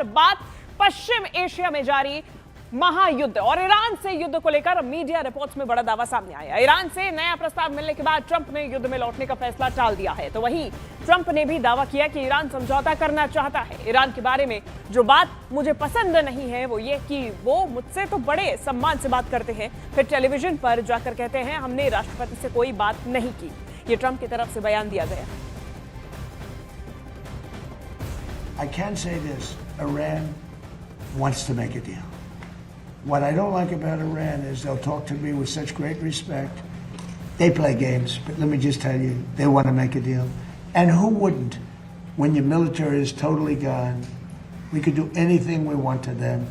बात पश्चिम एशिया में जारी महायुद्ध और ईरान से युद्ध को लेकर मीडिया रिपोर्ट्स में बड़ा दावा सामने आया। ईरान से नया प्रस्ताव मिलने के बाद ट्रंप ने युद्ध में लौटने का फैसला टाल दिया है। तो वहीं ट्रंप ने भी दावा किया कि ईरान समझौता करना चाहता है। ईरान के बारे में जो बात मुझे पसंद नहीं है वो ये कि वो मुझसे तो बड़े सम्मान से बात करते हैं, फिर टेलीविजन पर जाकर कहते हैं हमने राष्ट्रपति से कोई बात नहीं की। ये ट्रंप की तरफ से बयान दिया गया। I can say this, Iran wants to make a deal. What I don't like about Iran is they'll talk to me with such great respect. They play games, but let me just tell you, they want to make a deal. And who wouldn't? When your military is totally gone, we could do anything we want to them.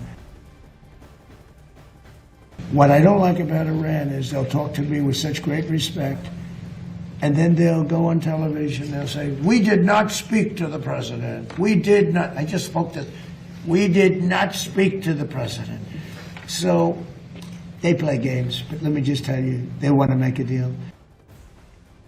What I don't like about Iran is they'll talk to me with such great respect, and then they'll go on television, they'll say, we did not speak to the president. We did not, I just spoke to, we did not speak to the president. So they play games, but let me just tell you, they want to make a deal.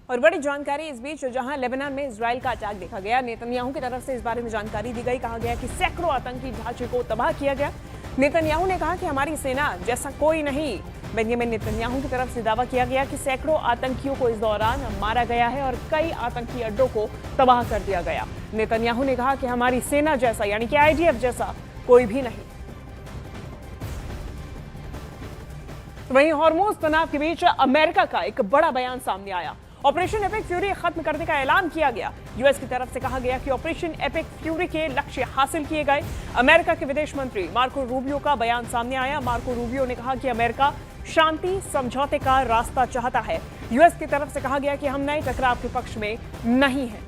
और बड़ी जानकारी इस बीच जहां Lebanon में Israel का attack देखा गया, Netanyahu की तरफ से इस बारे में जानकारी दी गई। कहा गया कि सैकड़ों आतंकी ढांचे को तबाह किया गया। नेतन्याहू ने कहा कि हमारी सेना जैसा कोई नहीं। बेंजामिन नेतन्याहू की तरफ से दावा किया गया कि सैकड़ों आतंकियों को इस दौरान मारा गया है और कई आतंकी अड्डों को तबाह कर दिया गया। नेतन्याहू ने कहा कि हमारी सेना जैसा यानी कि आईडीएफ जैसा कोई भी नहीं। वहीं हॉर्मोज तनाव के बीच अमेरिका का एक बड़ा बयान सामने आया। ऑपरेशन एपिक फ्यूरी खत्म करने का ऐलान किया गया। यूएस की तरफ से कहा गया कि ऑपरेशन एपिक फ्यूरी के लक्ष्य हासिल किए गए। अमेरिका के विदेश मंत्री मार्को रूबियो का बयान सामने आया। मार्को रूबियो ने कहा कि अमेरिका शांति समझौते का रास्ता चाहता है। यूएस की तरफ से कहा गया कि हम नए टकराव के पक्ष में नहीं हैं।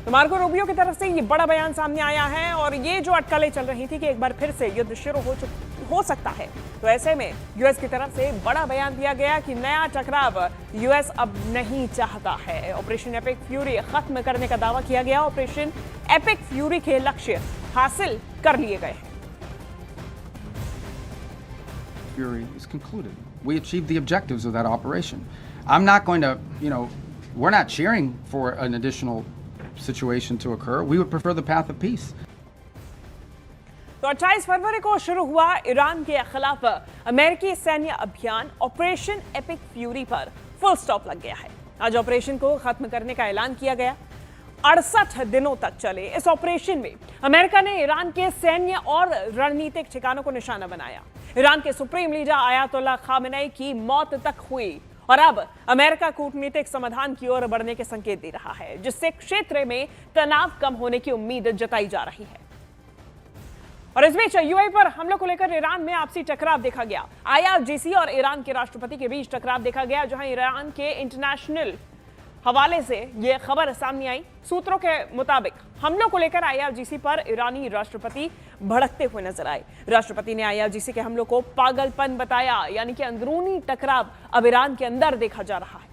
तो मार्को रूबियो की तरफ से ये बड़ा बयान सामने आया है और ये जो अटकलें चल रही थी कि एक बार फिर से युद्ध शुरू हो सकता है, तो ऐसे में यूएस की तरफ से बड़ा बयान दिया गया कि नया टकराव यूएस अब नहीं चाहता है। ऑपरेशन एपिक फ्यूरी खत्म करने का दावा किया गया। ऑपरेशन एपिक फ्यूरी के लक्ष्य हासिल कर लिए गए हैं। Fury is concluded. We achieved the objectives of that operation. I'm not going to, we're not cheering for an additional situation to occur. We would prefer the path of peace. तो 28 फरवरी को शुरू हुआ ईरान के खिलाफ अमेरिकी सैन्य अभियान operation epic fury पर फुल स्टॉप लग गया है। आज ऑपरेशन को खत्म करने का ऐलान किया गया। 68 दिनों तक चले इस ऑपरेशन में अमेरिका ने ईरान के सैन्य और रणनीतिक ठिकानों को निशाना बनाया। ईरान के सुप्रीम लीडर आयतुल्लाह खामेनेई की मौत तक हुई और अब अमेरिका कूटनीतिक समाधान की ओर बढ़ने के संकेत दे रहा है, जिससे क्षेत्र में तनाव कम होने की उम्मीद जताई जा रही है। और इस बीच यूएई पर हमलों को लेकर ईरान में आपसी टकराव देखा गया। आईआरजीसी और ईरान के राष्ट्रपति के बीच टकराव देखा गया, जहां ईरान के इंटरनेशनल हवाले से यह खबर सामने आई। सूत्रों के मुताबिक हमलों को लेकर आईआरजीसी पर ईरानी राष्ट्रपति भड़कते हुए नजर आए। राष्ट्रपति ने आईआरजीसी के हमलों को पागलपन बताया, यानी कि अंदरूनी टकराव अब ईरान के अंदर देखा जा रहा है।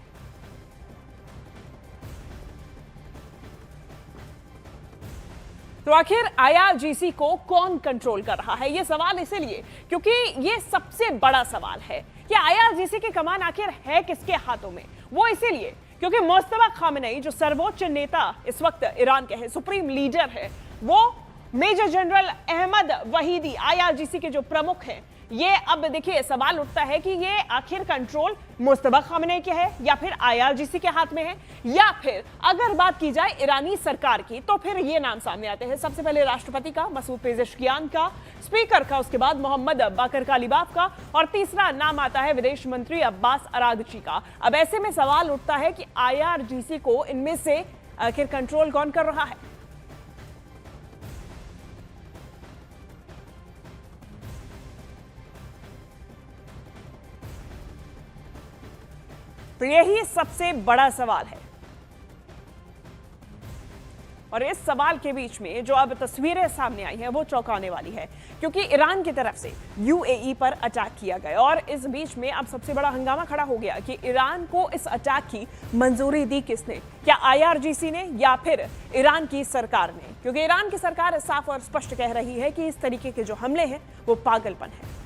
तो आखिर आईआरजीसी को कौन कंट्रोल कर रहा है? यह सवाल इसलिए क्योंकि यह सबसे बड़ा सवाल है कि आईआरजीसी की कमान आखिर है किसके हाथों में। वो इसीलिए क्योंकि मुस्तफा खामेनेई जो सर्वोच्च नेता इस वक्त ईरान के हैं, सुप्रीम लीडर है, वो मेजर जनरल अहमद वहीदी आईआरजीसी के जो प्रमुख हैं, ये अब देखिए सवाल उठता है कि ये आखिर कंट्रोल मुस्तफा खामेनेई के है या फिर आईआरजीसी के हाथ में है, या फिर अगर बात की जाए ईरानी सरकार की तो फिर ये नाम सामने आते हैं। सबसे पहले राष्ट्रपति का, मसूद पेजेश्कियान का, स्पीकर का, उसके बाद मोहम्मद बाकर कालिबाफ का और तीसरा नाम आता है विदेश मंत्री अब्बास अरागची का। अब ऐसे में सवाल उठता है कि आईआरजीसी को इनमें से आखिर कंट्रोल कौन कर रहा है? तो यही सबसे बड़ा सवाल है। और इस सवाल के बीच में जो अब तस्वीरें सामने आई हैं वो चौंकाने वाली है, क्योंकि ईरान की तरफ से यूएई पर अटैक किया गया और इस बीच में अब सबसे बड़ा हंगामा खड़ा हो गया कि ईरान को इस अटैक की मंजूरी दी किसने? क्या आईआरजीसी ने या फिर ईरान की सरकार ने? क्योंकि ईरान की सरकार साफ और स्पष्ट कह रही है कि इस तरीके के जो हमले हैं वो पागलपन है।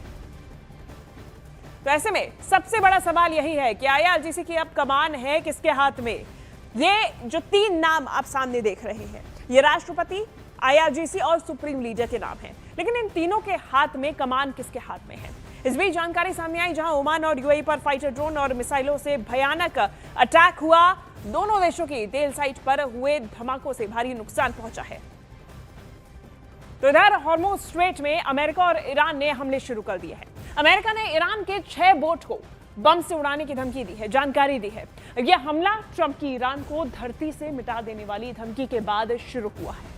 तो ऐसे में सबसे बड़ा सवाल यही है कि IRGC की अब कमान है किसके हाथ में। ये जो 3 नाम आप सामने देख रहे हैं, ये राष्ट्रपति, IRGC और सुप्रीम लीडर के नाम हैं, लेकिन इन तीनों के हाथ में कमान किसके हाथ में है। इस बीच जानकारी सामने आई जहां ओमान और UAE पर फाइटर ड्रोन और मिसाइलों से भयानक अटैक हुआ। दोनों देशों की तेल साइट पर हुए धमाकों से भारी नुकसान पहुंचा है। तो इधर हॉर्मुज स्ट्रेट में अमेरिका और ईरान ने हमले शुरू कर दिए हैं। अमेरिका ने ईरान के 6 बोट को बम से उड़ाने की धमकी दी है, जानकारी दी है। यह हमला ट्रंप की ईरान को धरती से मिटा देने वाली धमकी के बाद शुरू हुआ है।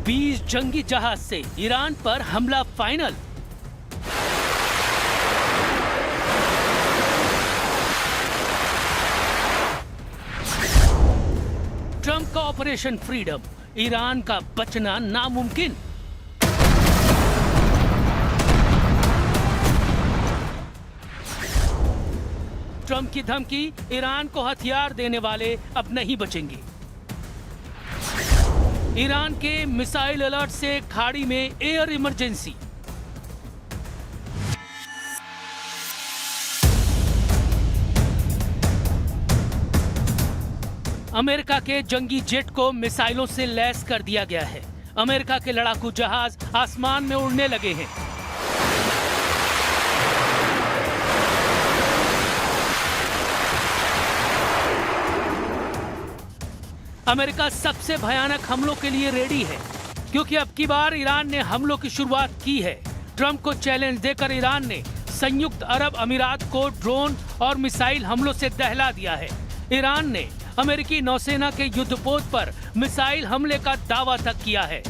बीस जंगी जहाज से ईरान पर हमला फाइनल। ट्रंप का ऑपरेशन फ्रीडम, ईरान का बचना नामुमकिन। ट्रंप की धमकी, ईरान को हथियार देने वाले अब नहीं बचेंगे। ईरान के मिसाइल अलर्ट से खाड़ी में एयर इमरजेंसी। अमेरिका के जंगी जेट को मिसाइलों से लैस कर दिया गया है। अमेरिका के लड़ाकू जहाज आसमान में उड़ने लगे हैं। अमेरिका सबसे भयानक हमलों के लिए रेडी है, क्योंकि अब की बार ईरान ने हमलों की शुरुआत की है। ट्रंप को चैलेंज देकर ईरान ने संयुक्त अरब अमीरात को ड्रोन और मिसाइल हमलों से दहला दिया है। ईरान ने अमेरिकी नौसेना के युद्धपोत पर मिसाइल हमले का दावा तक किया है।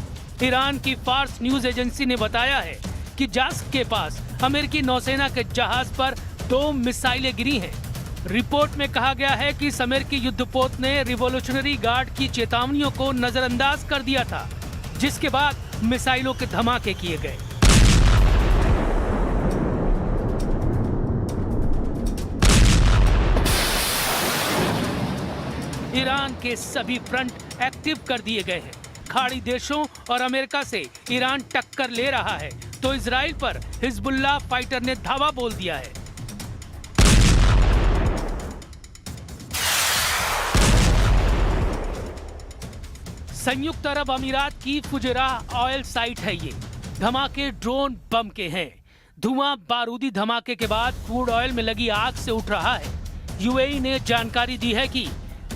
ईरान की फार्स न्यूज एजेंसी ने बताया है कि जास्क के पास अमेरिकी नौसेना के जहाज पर 2 मिसाइलें गिरी हैं। रिपोर्ट में कहा गया है कि इस अमेरिकी युद्धपोत ने रिवॉल्यूशनरी गार्ड की चेतावनियों को नजरअंदाज कर दिया था, जिसके बाद मिसाइलों के धमाके किए गए। ईरान के सभी फ्रंट एक्टिव कर दिए गए हैं। खाड़ी देशों और अमेरिका से ईरान टक्कर ले रहा है, तो इजराइल पर हिजबुल्लाह फाइटर ने धावा बोल दिया है। संयुक्त अरब अमीरात की फुजैराह ऑयल साइट है ये। धमाके ड्रोन बम के हैं। धुआं बारूदी धमाके के बाद क्रूड ऑयल में लगी आग से उठ रहा है। यूएई ने जानकारी दी है कि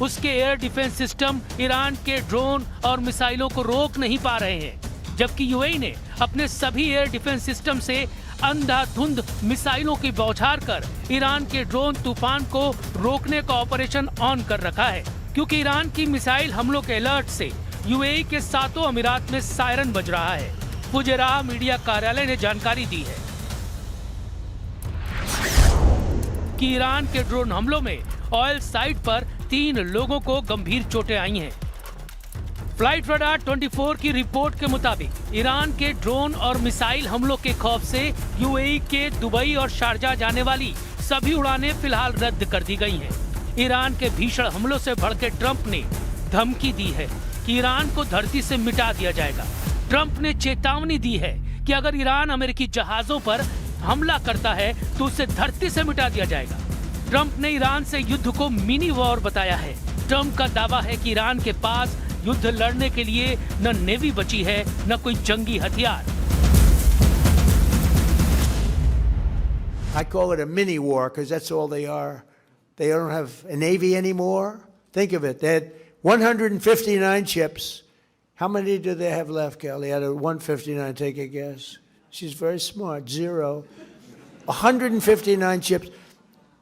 उसके एयर डिफेंस सिस्टम ईरान के ड्रोन और मिसाइलों को रोक नहीं पा रहे हैं, जबकि यूएई ने अपने सभी एयर डिफेंस सिस्टम से अंधाधुंध मिसाइलों की बौछार कर ईरान के ड्रोन तूफान को रोकने का ऑपरेशन ऑन कर रखा है, क्योंकि ईरान की मिसाइल हमलों के अलर्ट से यूएई के 7 अमीरात में सायरन बज रहा है। फुजैराह मीडिया कार्यालय ने जानकारी दी है कि ईरान के ड्रोन हमलों में ऑयल साइट पर 3 लोगों को गंभीर चोटें आई हैं। फ्लाइट रडार 24 की रिपोर्ट के मुताबिक ईरान के ड्रोन और मिसाइल हमलों के खौफ से यूएई के दुबई और शारजाह जाने वाली सभी उड़ानें फिलहाल रद्द कर दी गई हैं। ईरान के भीषण हमलों से भड़के ट्रंप ने धमकी दी है कि ईरान को धरती से मिटा दिया जाएगा। ट्रंप ने चेतावनी दी है कि अगर ईरान अमेरिकी जहाजों पर हमला करता है तो उसे धरती से मिटा दिया जाएगा। ट्रंप ने ईरान से युद्ध को मिनी वॉर बताया है। ट्रंप का दावा है कि ईरान के पास युद्ध लड़ने के लिए न नेवी बची है, न कोई जंगी हथियार। I call it a mini war because that's all they are. They don't have a navy anymore. Think of it. They had 159 ships. How many do they have left, Kelly? Out of 159, take a guess. She's very smart. 0. 159 ships.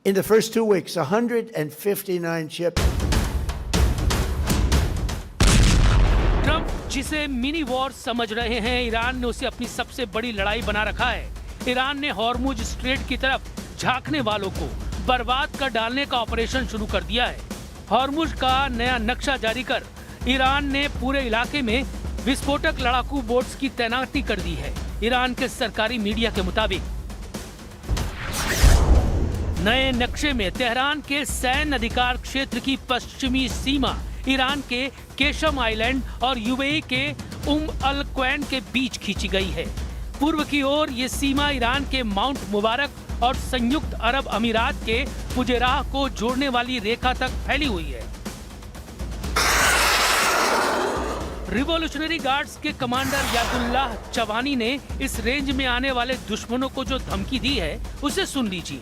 In the first 2 weeks, 159 ships. Trump जिसे mini war समझ रहे हैं, Iran ने उसे अपनी सबसे बड़ी लड़ाई बना रखा है। ईरान ने हॉर्मुज स्ट्रेट की तरफ झांकने वालों को बर्बाद कर डालने का ऑपरेशन शुरू कर दिया है। हॉर्मुज का नया नक्शा जारी कर ईरान ने पूरे इलाके में विस्फोटक लड़ाकू बोट्स की तैनाती कर दी है। ईरान के सरकारी मीडिया के मुताबिक नए नक्शे में तेहरान के सैन्य अधिकार क्षेत्र की पश्चिमी सीमा ईरान के केशम आइलैंड और यूएई के अल क्वैन के बीच खींची गई है। पूर्व की ओर ये सीमा ईरान के माउंट मुबारक और संयुक्त अरब अमीरात के फुजेराह को जोड़ने वाली रेखा तक फैली हुई है। रिवॉल्यूशनरी गार्ड्स के कमांडर यादुल्लाह चवानी ने इस रेंज में आने वाले दुश्मनों को जो धमकी दी है उसे सुन लीजिए।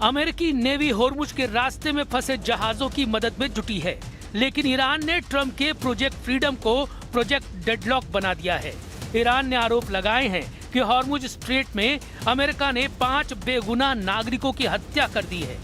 अमेरिकी नेवी होर्मुज के रास्ते में फंसे जहाजों की मदद में जुटी है, लेकिन ईरान ने ट्रंप के प्रोजेक्ट फ्रीडम को प्रोजेक्ट डेडलॉक बना दिया है। ईरान ने आरोप लगाए हैं कि होर्मुज स्ट्रेट में अमेरिका ने 5 बेगुनाह नागरिकों की हत्या कर दी है।